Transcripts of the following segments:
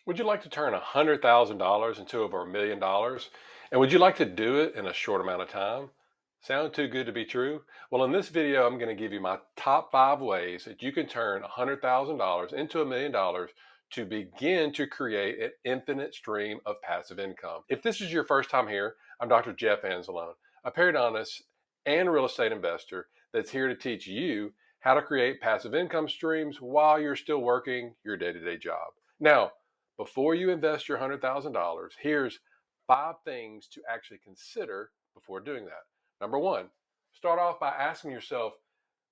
Would you like to turn $100,000 into over $1 million? And would you like to do it in a short amount of time? Sound too good to be true? Well, in this video, I'm going to give you my top 5 ways that you can turn $100,000 into $1 million to begin to create an infinite stream of passive income. If this is your first time here, I'm Dr. Jeff Anzalone, a periodontist and real estate investor that's here to teach you how to create passive income streams while you're still working your day-to-day job. Now, before you invest your $100,000, here's 5 things to actually consider before doing that. Number one, start off by asking yourself,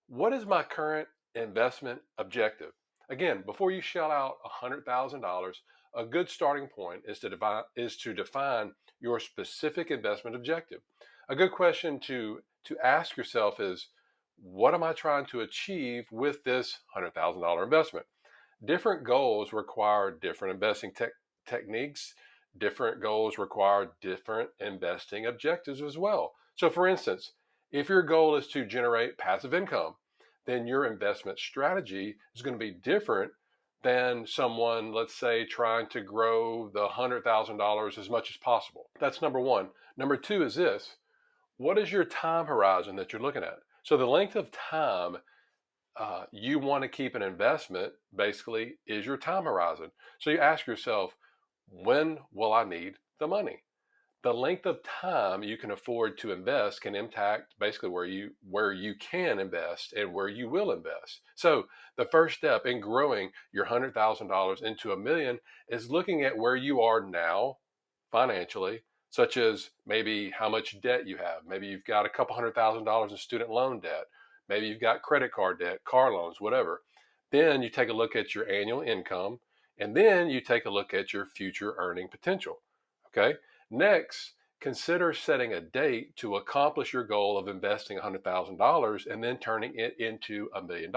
what is my current investment objective? Again, before you shell out $100,000, a good starting point is to define your specific investment objective. A good question to ask yourself is, what am I trying to achieve with this $100,000 investment? Different goals require different investing techniques. Different goals require different investing objectives as well. So for instance, if your goal is to generate passive income, then your investment strategy is going to be different than someone, let's say, trying to grow the $100,000 as much as possible. That's number one. Number two is this: what is your time horizon that you're looking at? So the length of time you want to keep an investment basically is your time horizon. So you ask yourself, when will I need the money? The length of time you can afford to invest can impact basically where you can invest and where you will invest. So the first step in growing your $100,000 into $1 million is looking at where you are now financially, such as maybe how much debt you have. Maybe you've got a couple $100,000 in student loan debt. Maybe you've got credit card debt, car loans, whatever. Then you take a look at your annual income, and then you take a look at your future earning potential. Okay. Next, consider setting a date to accomplish your goal of investing $100,000 and then turning it into $1 million.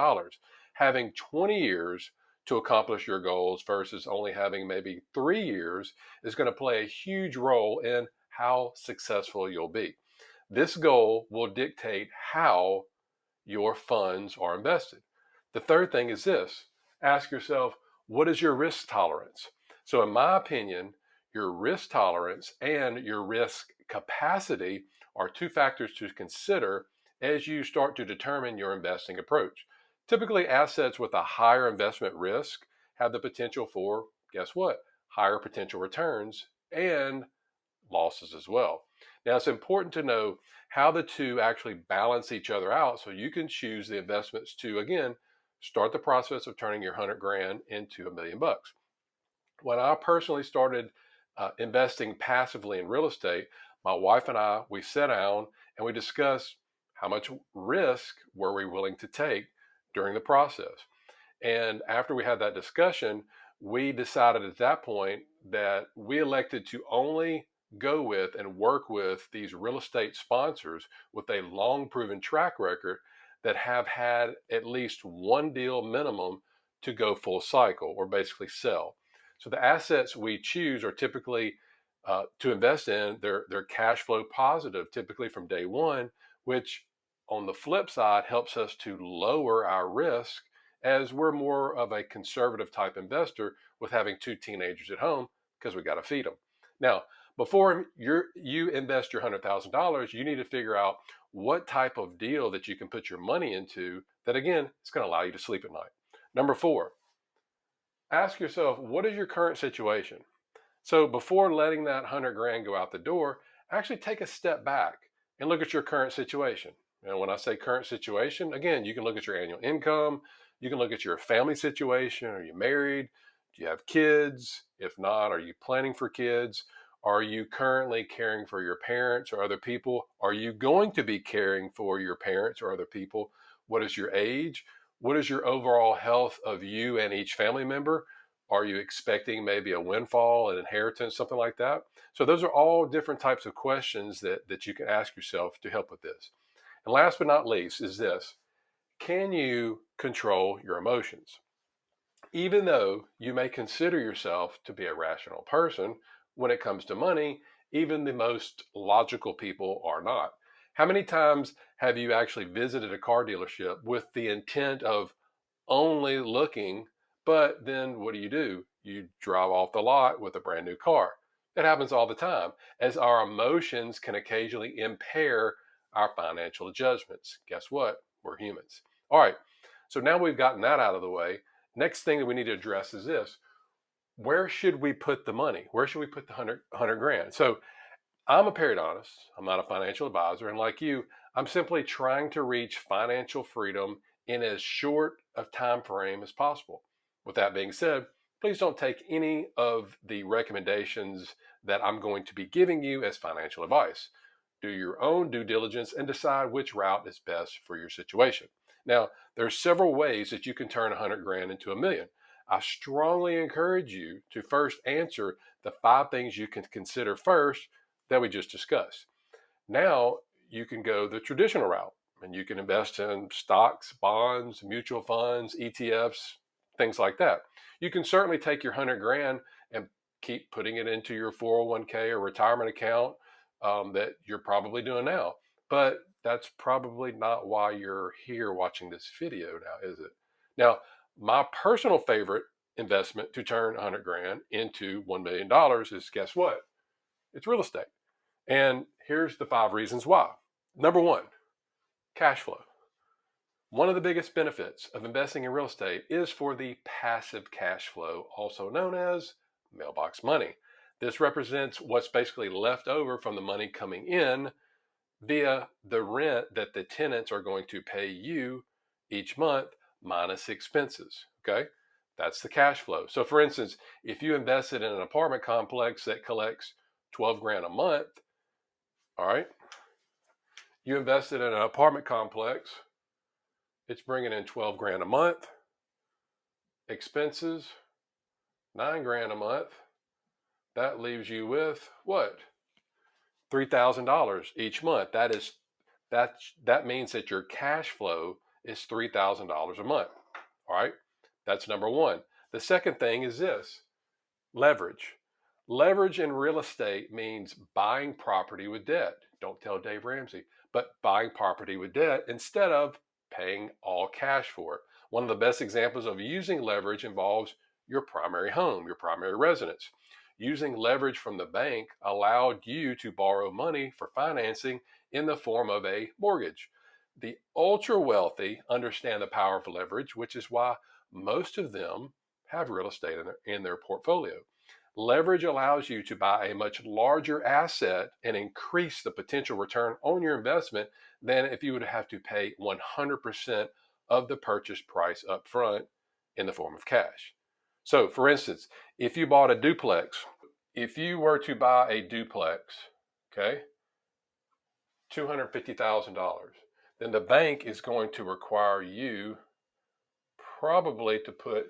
Having 20 years to accomplish your goals versus only having maybe 3 years is going to play a huge role in how successful you'll be. This goal will dictate how your funds are invested. The third thing is this: ask yourself, what is your risk tolerance? So in my opinion, your risk tolerance and your risk capacity are 2 factors to consider as you start to determine your investing approach. Typically, assets with a higher investment risk have the potential for, guess what, higher potential returns and losses as well. Now, it's important to know how the two actually balance each other out so you can choose the investments to, again, start the process of turning your 100 grand into $1 million. When I personally started investing passively in real estate, my wife and I, we sat down and we discussed how much risk were we willing to take during the process. And after we had that discussion, we decided at that point that we elected to only go with and work with these real estate sponsors with a long proven track record that have had at least one deal minimum to go full cycle or basically sell. So the assets we choose are typically to invest in, they're cash flow positive typically from day one, which on the flip side helps us to lower our risk as we're more of a conservative type investor with having 2 teenagers at home because we got to feed them. Now, before you invest your $100,000, you need to figure out what type of deal that you can put your money into that, again, is going to allow you to sleep at night. Number 4, ask yourself, what is your current situation? So before letting that 100 grand go out the door, actually take a step back and look at your current situation. And when I say current situation, again, you can look at your annual income. You can look at your family situation. Are you married? Do you have kids? If not, are you planning for kids? Are you currently caring for your parents or other people? Are you going to be caring for your parents or other people? What is your age? What is your overall health of you and each family member? Are you expecting maybe a windfall, an inheritance, something like that? So those are all different types of questions that you can ask yourself to help with this. And last but not least is this: can you control your emotions? Even though you may consider yourself to be a rational person, when it comes to money, even the most logical people are not. How many times have you actually visited a car dealership with the intent of only looking, but then what do? you drive off the lot with a brand new car. It happens all the time, as our emotions can occasionally impair our financial judgments. Guess what? We're humans. All right, so now we've gotten that out of the way. Next thing that we need to address is this: where should we put the money? Where should we put the 100 grand? So I'm a periodontist. I'm not a financial advisor. And like you, I'm simply trying to reach financial freedom in as short of time frame as possible. With that being said, please don't take any of the recommendations that I'm going to be giving you as financial advice. Do your own due diligence and decide which route is best for your situation. Now, there are several ways that you can turn 100 grand into $1 million. I strongly encourage you to first answer the 5 things you can consider first that we just discussed. Now you can go the traditional route and you can invest in stocks, bonds, mutual funds, ETFs, things like that. You can certainly take your 100 grand and keep putting it into your 401k or retirement account that you're probably doing now. But that's probably not why you're here watching this video now, is it? Now, my personal favorite investment to turn 100 grand into $1 million is, guess what? It's real estate. And here's the 5 reasons why. Number 1, cash flow. One of the biggest benefits of investing in real estate is for the passive cash flow, also known as mailbox money. This represents what's basically left over from the money coming in via the rent that the tenants are going to pay you each month minus expenses. Okay, that's the cash flow. So for instance, if you invested in an apartment complex that collects 12 grand a month, all right, you invested in an apartment complex, it's bringing in 12 grand a month, expenses 9 grand a month. That leaves you with what? $3,000 each month. That means that your cash flow is $3,000 a month. All right, that's number 1. The second thing is this: leverage. Leverage in real estate means buying property with debt. Don't tell Dave Ramsey, but buying property with debt instead of paying all cash for it. One of the best examples of using leverage involves your primary home, your primary residence. Using leverage from the bank allowed you to borrow money for financing in the form of a mortgage. The ultra wealthy understand the power of leverage, which is why most of them have real estate in their portfolio. Leverage allows you to buy a much larger asset and increase the potential return on your investment than if you would have to pay 100% of the purchase price up front in the form of cash. So for instance, if you bought a duplex, if you were to buy a duplex, okay, $250,000, then the bank is going to require you probably to put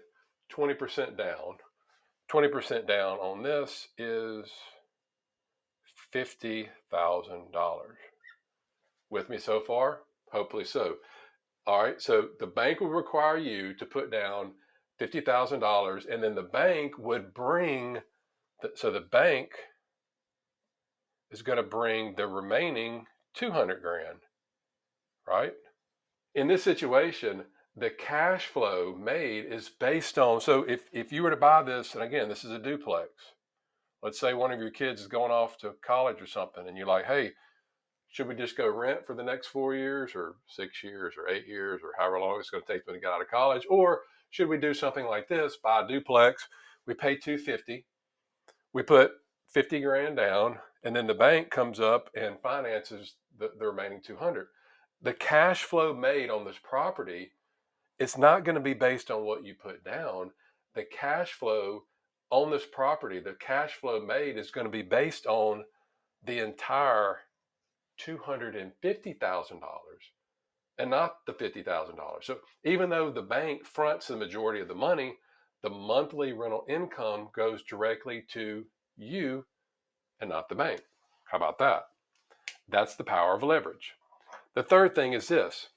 20% down. 20% down on this is $50,000. With me so far? Hopefully so. All right, so the bank will require you to put down $50,000, and then the bank would bring, so the bank is going to bring the remaining 200 grand, right? In this situation, the cash flow made is based on, so if you were to buy this, and again, this is a duplex. Let's say one of your kids is going off to college or something, and you're like, hey, should we just go rent for the next 4 years or 6 years or 8 years or however long it's going to take them to get out of college? Or should we do something like this, buy a duplex, we pay $250, we put 50 grand down, and then the bank comes up and finances the remaining 200. The cash flow made on this property, it's not going to be based on what you put down. The cash flow on this property, the cash flow made is going to be based on the entire $250,000 and not the $50,000. So even though the bank fronts the majority of the money, the monthly rental income goes directly to you and not the bank. How about that? That's the power of leverage. The third thing is this: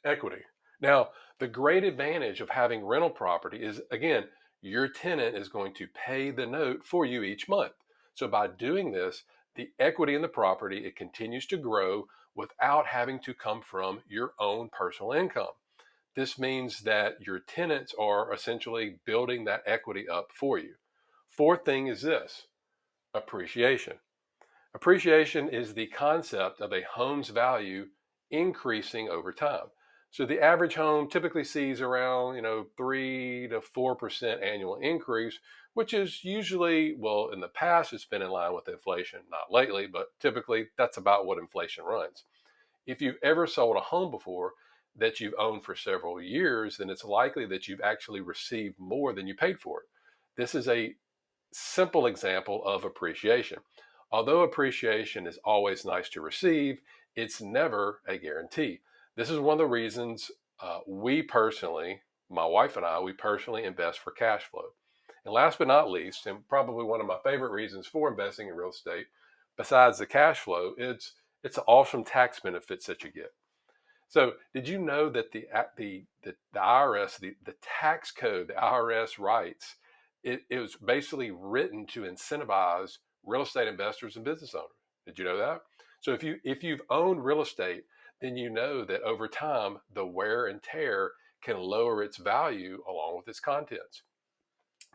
equity. Now, the great advantage of having rental property is, again, your tenant is going to pay the note for you each month. So by doing this, the equity in the property, it continues to grow without having to come from your own personal income. This means that your tenants are essentially building that equity up for you. Fourth thing is this: appreciation. Appreciation is the concept of a home's value increasing over time. So the average home typically sees around, 3 to 4% annual increase, which is usually, well, in the past, it's been in line with inflation. Not lately, but typically that's about what inflation runs. If you've ever sold a home before that you've owned for several years, then it's likely that you've actually received more than you paid for it. This is a simple example of appreciation. Although appreciation is always nice to receive, it's never a guarantee. This is one of the reasons we personally, my wife and I, we personally invest for cash flow. And last but not least, and probably one of my favorite reasons for investing in real estate, besides the cash flow, it's the awesome tax benefits that you get. So, did you know that the IRS, the tax code, the IRS writes, it was basically written to incentivize real estate investors and business owners. Did you know that? So if you've owned real estate, then you know that over time the wear and tear can lower its value along with its contents.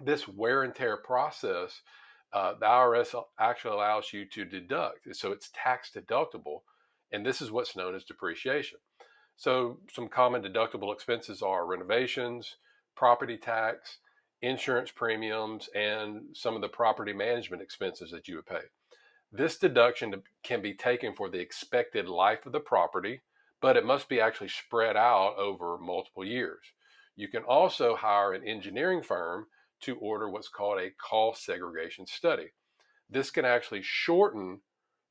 This wear and tear process, the IRS actually allows you to deduct, so it's tax deductible, and this is what's known as depreciation. So some common deductible expenses are renovations, property tax, insurance premiums, and some of the property management expenses that you would pay. This deduction can be taken for the expected life of the property, but it must be actually spread out over multiple years. You can also hire an engineering firm to order what's called a cost segregation study. This can actually shorten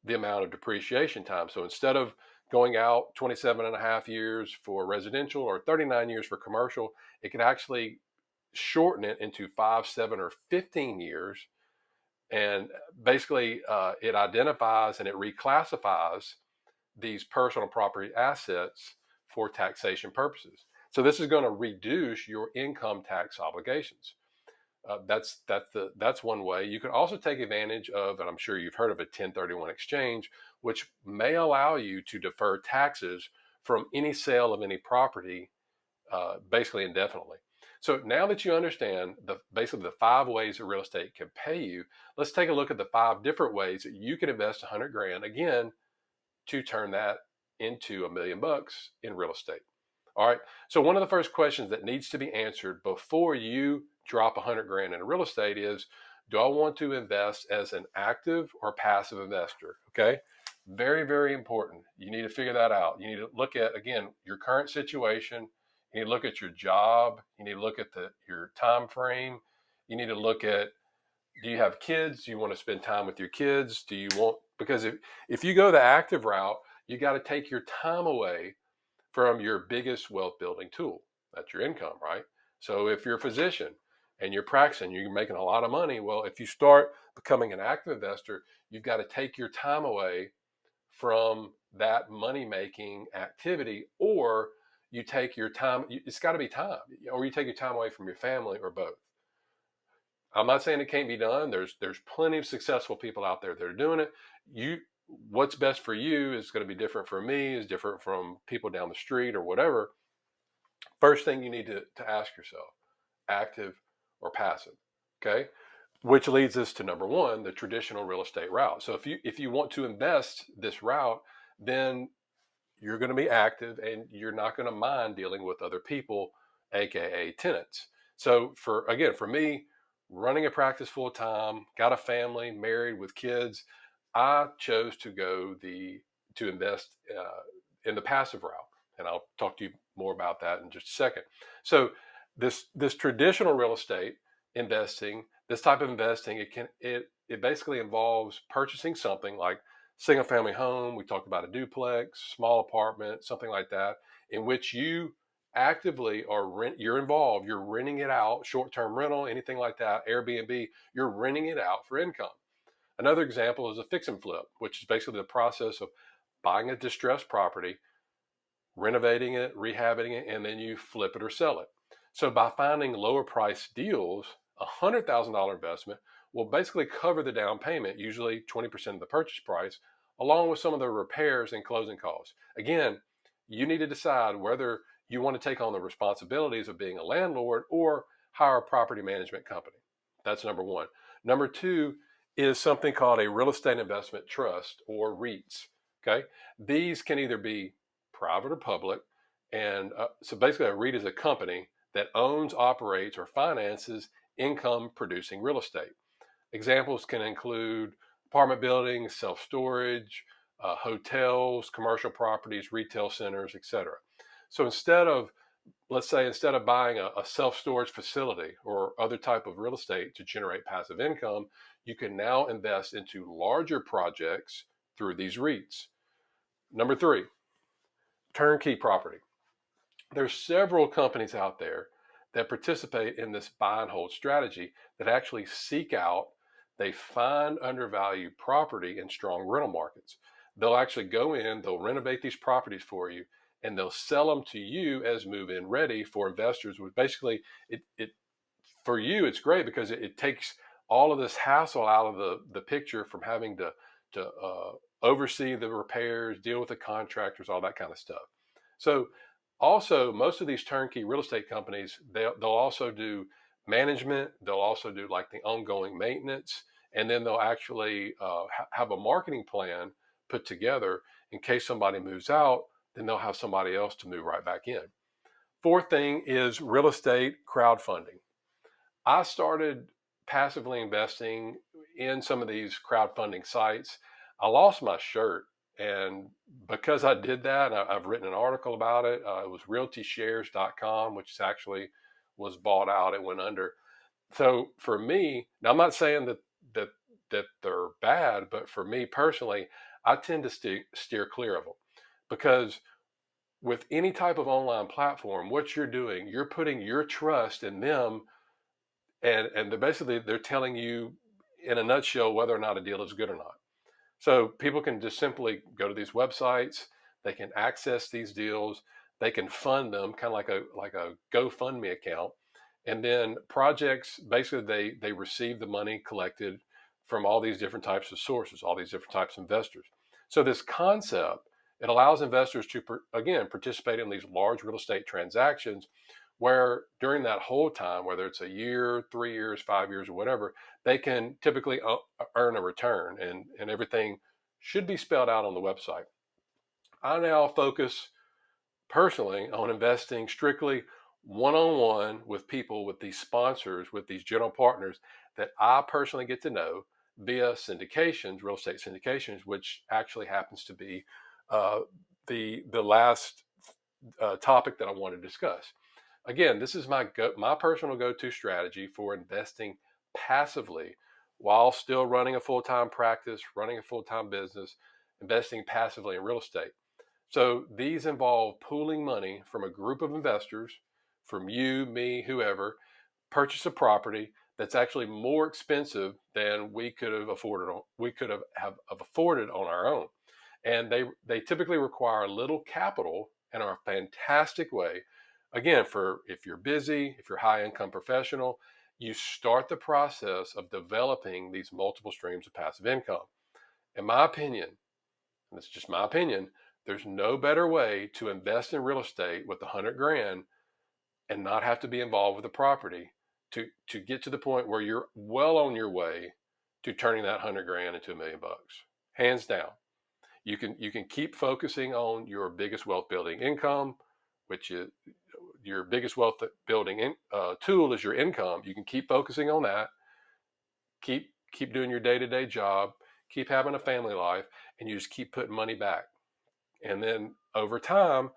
the amount of depreciation time. So instead of going out 27 and a half years for residential or 39 years for commercial, it can actually shorten it into 5, 7, or 15 years. And basically, it identifies and it reclassifies these personal property assets for taxation purposes. So this is going to reduce your income tax obligations. That's one way. You can also take advantage of, and I'm sure you've heard of a 1031 exchange, which may allow you to defer taxes from any sale of any property, basically indefinitely. So now that you understand basically the 5 ways that real estate can pay you, let's take a look at the 5 different ways that you can invest 100 grand again to turn that into $1 million in real estate. All right. So one of the first questions that needs to be answered before you drop 100 grand into real estate is, do I want to invest as an active or passive investor? Okay. Very, very important. You need to figure that out. You need to look at, again, your current situation. You need to look at your job. You need to look at your time frame. You need to look at, do you have kids? Do you want to spend time with your kids? Because if you go the active route, you got to take your time away from your biggest wealth building tool. That's your income, right? So if you're a physician and you're practicing, you're making a lot of money. Well, if you start becoming an active investor, you've got to take your time away from that money making activity, or you take your time, it's got to be time, or you take your time away from your family, or both. I'm not saying it can't be done. There's plenty of successful people out there that are doing it. What's best for you is going to be different for me, is different from people down the street or whatever. First thing you need to ask yourself, active or passive, okay? Which leads us to number 1, the traditional real estate route. So if you want to invest this route, then you're going to be active and you're not going to mind dealing with other people, aka tenants. So for me, running a practice full time, got a family, married with kids, I chose to invest in the passive route, and I'll talk to you more about that in just a second. So this traditional real estate investing, this type of investing, it basically involves purchasing something like single family home. We talked about a duplex, small apartment, something like that, in which you actively you're involved. You're renting it out, short-term rental, anything like that, Airbnb. You're renting it out for income. Another example is a fix and flip, which is basically the process of buying a distressed property, renovating it, rehabbing it, and then you flip it or sell it. So by finding lower price deals, a $100,000 investment will basically cover the down payment, usually 20% of the purchase price, along with some of the repairs and closing costs. Again, you need to decide whether you want to take on the responsibilities of being a landlord or hire a property management company. That's number one. Number two is something called a real estate investment trust, or REITs. Okay. These can either be private or public. And so basically, a REIT is a company that owns, operates, or finances income producing real estate. Examples can include apartment buildings, self storage, hotels, commercial properties, retail centers, etc. So let's say, instead of buying a self-storage facility or other type of real estate to generate passive income, you can now invest into larger projects through these REITs. Number three, TurnKey Property. There's several companies out there that participate in this buy and hold strategy that actually they find undervalued property in strong rental markets. They'll actually go in, they'll renovate these properties for you, and they'll sell them to you as move-in ready for investors. Which basically, it for you, it's great because it takes all of this hassle out of the picture, from having to oversee the repairs, deal with the contractors, all that kind of stuff. So also, most of these turnkey real estate companies, they'll also do management. They'll also do like the ongoing maintenance, and then they'll actually have a marketing plan put together in case somebody moves out. Then they'll have somebody else to move right back in. Fourth thing is real estate crowdfunding. I started passively investing in some of these crowdfunding sites. I lost my shirt, and because I did that, I've written an article about it. It was realtyshares.com, which actually was bought out. It went under. So for me, now I'm not saying that they're bad, but for me personally, I tend to steer clear of them, because with any type of online platform, what you're doing, you're putting your trust in them, and they're telling you in a nutshell whether or not a deal is good or not. So people can just simply go to these websites, they can access these deals, they can fund them, kind of like a GoFundMe account. And then projects, basically they receive the money collected from all these different types of sources, all these different types of investors. So this concept, it allows investors to again participate in these large real estate transactions, where during that whole time, whether it's a year, 3 years, 5 years, or whatever, they can typically earn a return, and everything should be spelled out on the website. I now focus personally on investing strictly one-on-one with people, with these sponsors, with these general partners that I personally get to know via syndications, real estate syndications, which actually happens to be the last topic that I want to discuss. Again, this is my personal go-to strategy for investing passively while still running a full-time practice, running a full-time business, investing passively in real estate. So these involve pooling money from a group of investors, from you, me, whoever, purchase a property that's actually more expensive than we could have afforded on our own. And they typically require little capital and are a fantastic way. Again, if you're busy, if you're a high income professional, you start the process of developing these multiple streams of passive income. In my opinion, and it's just my opinion, there's no better way to invest in real estate with 100 grand and not have to be involved with the property to get to the point where you're well on your way to turning that 100 grand into $1 million. Hands down. You can keep focusing on your biggest wealth building income, which is your biggest wealth building tool is your income. You can keep focusing on that. Keep doing your day-to-day job. Keep having a family life, and you just keep putting money back. And then over time,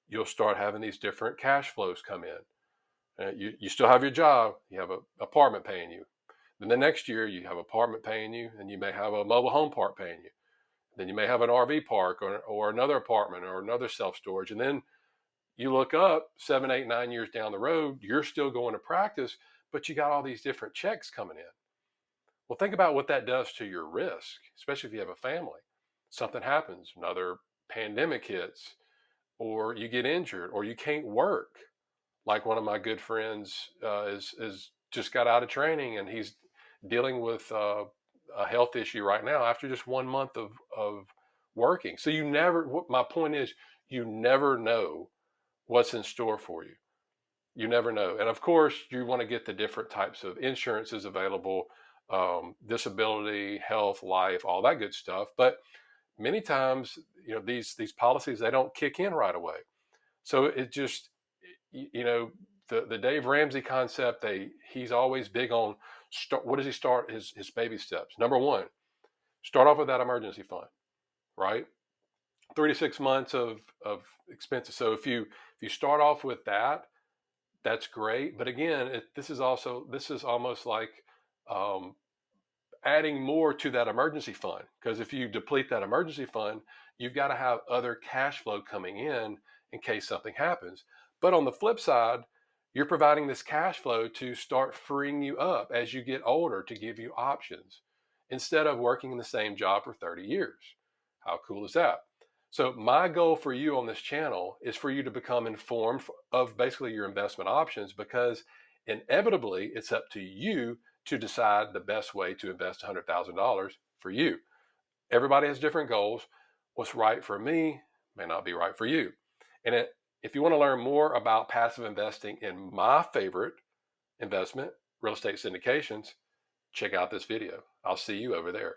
you'll start having these different cash flows come in. You still have your job. You have an apartment paying you. Then the next year, you have an apartment paying you, and you may have a mobile home park paying you. Then you may have an RV park or another apartment or another self-storage. And then you look up 7, 8, 9 years down the road, you're still going to practice, but you got all these different checks coming in. Well, think about what that does to your risk, especially if you have a family. Something happens, another pandemic hits, or you get injured, or you can't work. Like one of my good friends is just got out of training, and he's dealing with a health issue right now after just 1 month of working. So my point is, you never know what's in store for you. You never know. And of course, you want to get the different types of insurances available, disability, health, life, all that good stuff. But many times, these policies, they don't kick in right away. So it just, the Dave Ramsey concept, he's always big on what does he start his baby steps. Number one, start off with that emergency fund, right? 3 to 6 months of expenses. So if you start off with that, that's great. But again, this is almost like um, adding more to that emergency fund, because if you deplete that emergency fund, you've got to have other cash flow coming in case something happens. But on the flip side, you're providing this cash flow to start freeing you up as you get older, to give you options instead of working in the same job for 30 years. How cool is that? So my goal for you on this channel is for you to become informed of basically your investment options, because inevitably it's up to you to decide the best way to invest $100,000 for you. Everybody has different goals. What's right for me may not be right for you. And if you want to learn more about passive investing in my favorite investment, real estate syndications, check out this video. I'll see you over there.